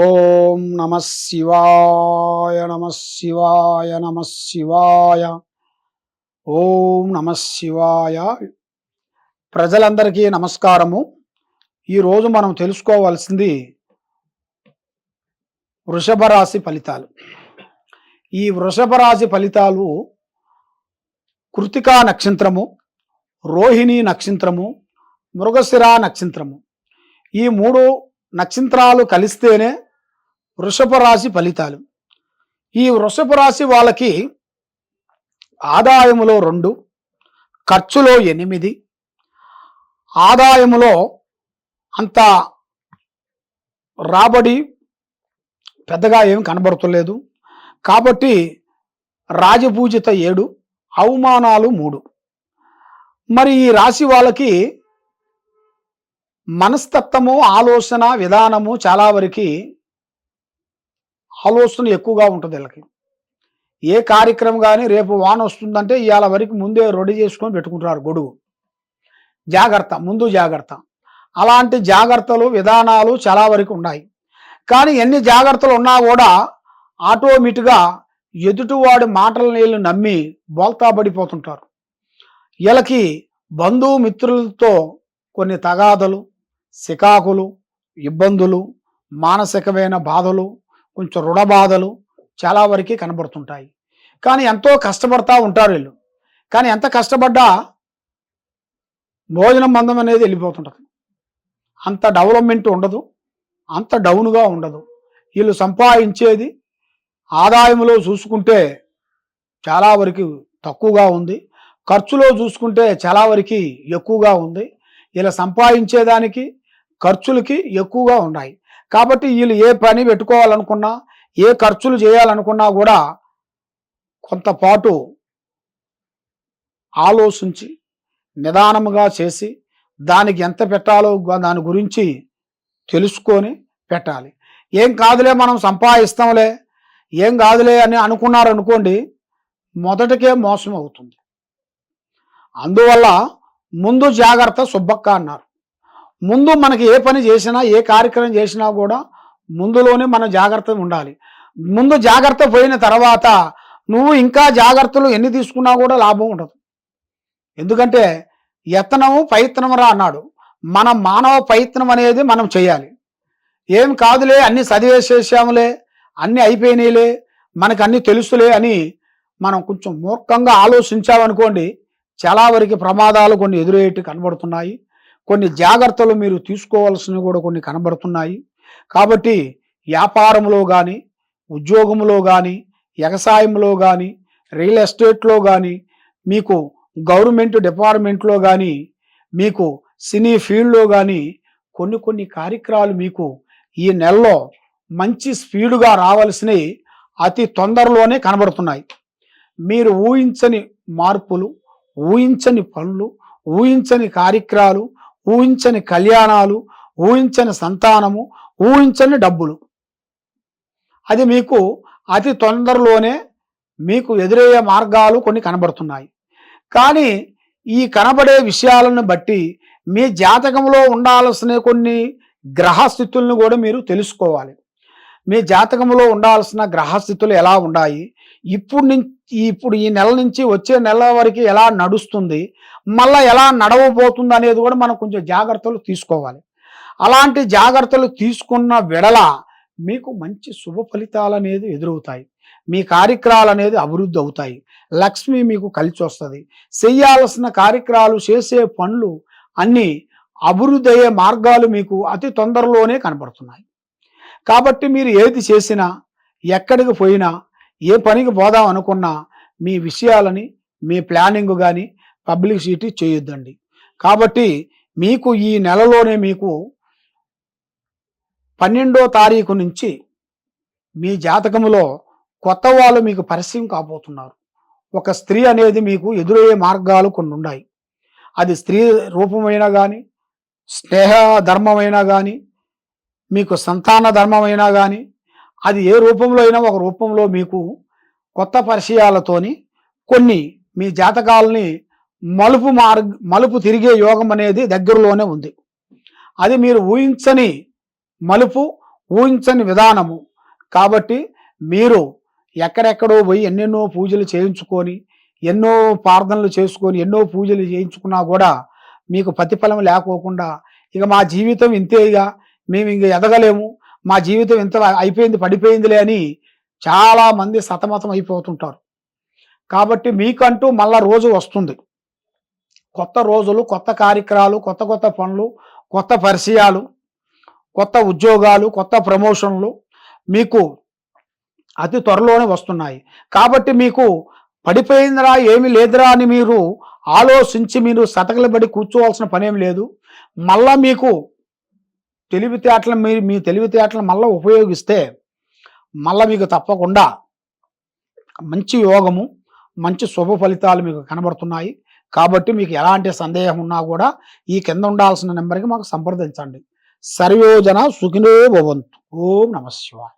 ఓం నమ శివాయ నమ శివాయ నమ శివాయ ఓం నమ శివాయ. ప్రజలందరికీ నమస్కారము. ఈరోజు మనం తెలుసుకోవాల్సింది వృషభ రాశి ఫలితాలు. ఈ వృషభ రాశి ఫలితాలు కృతికా నక్షత్రము, రోహిణి నక్షత్రము, మృగశిర నక్షత్రము, ఈ మూడు నక్షత్రాలు కలిస్తేనే వృషభ రాశి ఫలితాలు. ఈ వృషభ రాశి వాళ్ళకి ఆదాయములో 2, ఖర్చులో 8, ఆదాయములో అంత రాబడి పెద్దగా ఏమి కనబడుతులేదు. కాబట్టి రాజపూజిత 7, అవమానాలు 3. మరి ఈ రాశి వాళ్ళకి మనస్తత్వము, ఆలోచన విధానము చాలా వరకు ఆలోచన ఎక్కువగా ఉంటుంది వీళ్ళకి. ఏ కార్యక్రమం కానీ రేపు వాన వస్తుందంటే ఇవాళ వరకు ముందే రెడీ చేసుకొని పెట్టుకుంటారు గొడుగు. జాగ్రత్త, ముందు జాగ్రత్త. అలాంటి జాగ్రత్తలు విధానాలు చాలా వరకు ఉన్నాయి. కానీ ఎన్ని జాగ్రత్తలు ఉన్నా కూడా ఆటోమేటిక్గా ఎదుటివాడి మాటల నీళ్ళు నమ్మి బోల్తా పడిపోతుంటారు. వీళ్ళకి బంధుమిత్రులతో కొన్ని తగాదలు, సికాకులు, ఇబ్బందులు, మానసికమైన బాధలు, కొంచెం రుణ బాధలు చాలా వరకు కనబడుతుంటాయి. కానీ ఎంతో కష్టపడతా ఉంటారు వీళ్ళు. కానీ ఎంత కష్టపడ్డా భోజనం బంధం అనేది వెళ్ళిపోతుంటుంది. అంత డెవలప్మెంట్ ఉండదు, అంత డౌన్గా ఉండదు. వీళ్ళు సంపాదించేది ఆదాయంలో చూసుకుంటే చాలా వరకు తక్కువగా ఉంది, ఖర్చులో చూసుకుంటే చాలా వరకు ఎక్కువగా ఉంది. వీళ్ళు సంపాదించేదానికి ఖర్చులకి ఎక్కువగా ఉన్నాయి. కాబట్టి వీళ్ళు ఏ పని పెట్టుకోవాలనుకున్నా, ఏ ఖర్చులు చేయాలనుకున్నా కూడా కొంతపాటు ఆలోచించి నిదానముగా చేసి దానికి ఎంత పెట్టాలో దాని గురించి తెలుసుకొని పెట్టాలి. ఏం కాదులే మనం సంపాదిస్తాంలే, ఏం కాదులే అని అనుకున్నారనుకోండి, మొదటికే మోసం అవుతుంది. అందువల్ల ముందు జాగ్రత్త సుబ్బక్క అన్నారు. ముందు మనకి ఏ పని చేసినా, ఏ కార్యక్రమం చేసినా కూడా ముందులోనే మన జాగ్రత్త ఉండాలి. ముందు జాగ్రత్త పోయిన తర్వాత నువ్వు ఇంకా జాగ్రత్తలు ఎన్ని తీసుకున్నా కూడా లాభం ఉండదు. ఎందుకంటే యత్నము ప్రయత్నమురా అన్నాడు. మన మానవ ప్రయత్నం అనేది మనం చేయాలి. ఏం కాదులే, అన్ని చదివేసేసాములే, అన్నీ అయిపోయినాయిలే, మనకు అన్నీ తెలుసులే అని మనం కొంచెం మూర్ఖంగా ఆలోచించామనుకోండి, చాలా వరకు ప్రమాదాలు కొన్ని ఎదురయ్యేట్టు కనబడుతున్నాయి. కొన్ని జాగ్రత్తలు మీరు తీసుకోవాల్సినవి కూడా కొన్ని కనబడుతున్నాయి. కాబట్టి వ్యాపారంలో కానీ, ఉద్యోగంలో కానీ, వ్యవసాయంలో కానీ, రియల్ ఎస్టేట్లో కానీ, మీకు గవర్నమెంట్ డిపార్ట్మెంట్లో కానీ, మీకు సినీ ఫీల్డ్లో కానీ కొన్ని కార్యక్రమాలు మీకు ఈ నెలలో మంచి స్పీడుగా రావాల్సినవి అతి తొందరలోనే కనబడుతున్నాయి. మీరు ఊహించని మార్పులు, ఊహించని పనులు, ఊహించని కార్యక్రమాలు, ఊహించని కళ్యాణాలు, ఊహించని సంతానము, ఊహించని డబ్బులు, అది మీకు అతి తొందరలోనే మీకు ఎదురయ్యే మార్గాలు కొన్ని కనబడుతున్నాయి. కానీ ఈ కనబడే విషయాలను బట్టి మీ జాతకంలో ఉండాల్సిన కొన్ని గ్రహస్థితులను కూడా మీరు తెలుసుకోవాలి. మీ జాతకంలో ఉండాల్సిన గ్రహస్థితులు ఎలా ఉన్నాయి, ఇప్పుడు ఈ నెల నుంచి వచ్చే నెల వరకు ఎలా నడుస్తుంది, మళ్ళీ ఎలా నడవబోతుంది అనేది కూడా మనం కొంచెం జాగ్రత్తలు తీసుకోవాలి. అలాంటి జాగ్రత్తలు తీసుకున్న వెడల మీకు మంచి శుభ ఫలితాలు అనేది ఎదురవుతాయి. మీ కార్యక్రమాలు అనేది అభివృద్ధి అవుతాయి. లక్ష్మి మీకు కలిసి వస్తుంది. చేయాల్సిన కార్యక్రమాలు, చేసే పనులు అన్నీ అభివృద్ధి అయ్యే మార్గాలు మీకు అతి తొందరలోనే కనబడుతున్నాయి. కాబట్టి మీరు ఏది చేసినా, ఎక్కడికి పోయినా, ఏ పనికి పోదాం అనుకున్నా మీ విషయాలని, మీ ప్లానింగ్ కానీ పబ్లిసిటీ చేయొద్దండి. కాబట్టి మీకు ఈ నెలలోనే మీకు 12వ తారీఖు నుంచి మీ జాతకములో కొత్త వాళ్ళు మీకు పరిచయం కాబోతున్నారు. ఒక స్త్రీ అనేది మీకు ఎదురయ్యే మార్గాలు కొన్ని ఉన్నాయి. అది స్త్రీ రూపమైనా కానీ, స్నేహ ధర్మమైనా కానీ, మీకు సంతాన ధర్మమైనా కానీ, అది ఏ రూపంలో అయినా ఒక రూపంలో మీకు కొత్త పరిచయాలతోని కొన్ని మీ జాతకాలని మలుపు తిరిగే యోగం అనేది దగ్గరలోనే ఉంది. అది మీరు ఊహించని మలుపు, ఊహించని విధానము. కాబట్టి మీరు ఎక్కడెక్కడో పోయి ఎన్నెన్నో పూజలు చేయించుకొని, ఎన్నో ప్రార్థనలు చేసుకొని, ఎన్నో పూజలు చేయించుకున్నా కూడా మీకు ప్రతిఫలం లేకోకుండా ఇక మా జీవితం ఇంతే, ఇక మేము ఇంక ఎదగలేము, మా జీవితం ఇంత అయిపోయింది పడిపోయిందిలే అని చాలామంది సతమతం అయిపోతుంటారు. కాబట్టి మీకంటూ మళ్ళా రోజు వస్తుంది. కొత్త రోజులు, కొత్త కార్యక్రమాలు, కొత్త కొత్త పనులు, కొత్త పరిచయాలు, కొత్త ఉద్యోగాలు, కొత్త ప్రమోషన్లు మీకు అతి త్వరలోనే వస్తున్నాయి. కాబట్టి మీకు పడిపోయిందిరా ఏమీ లేదురా అని మీరు ఆలోచించి మీరు సతకలబడి కూర్చోవాల్సిన పనేం లేదు. మళ్ళా మీకు తెలివితేటలు మీ తెలివితేటలు మళ్ళీ ఉపయోగిస్తే మళ్ళీ మీకు తప్పకుండా మంచి యోగము, మంచి శుభ ఫలితాలు మీకు కనబడుతున్నాయి. కాబట్టి మీకు ఎలాంటి సందేహం ఉన్నా కూడా ఈ కింద ఉండాల్సిన నెంబర్కి మాకు సంప్రదించండి. సర్వే జన సుఖినో భవంతు. ఓం నమః శివాయ.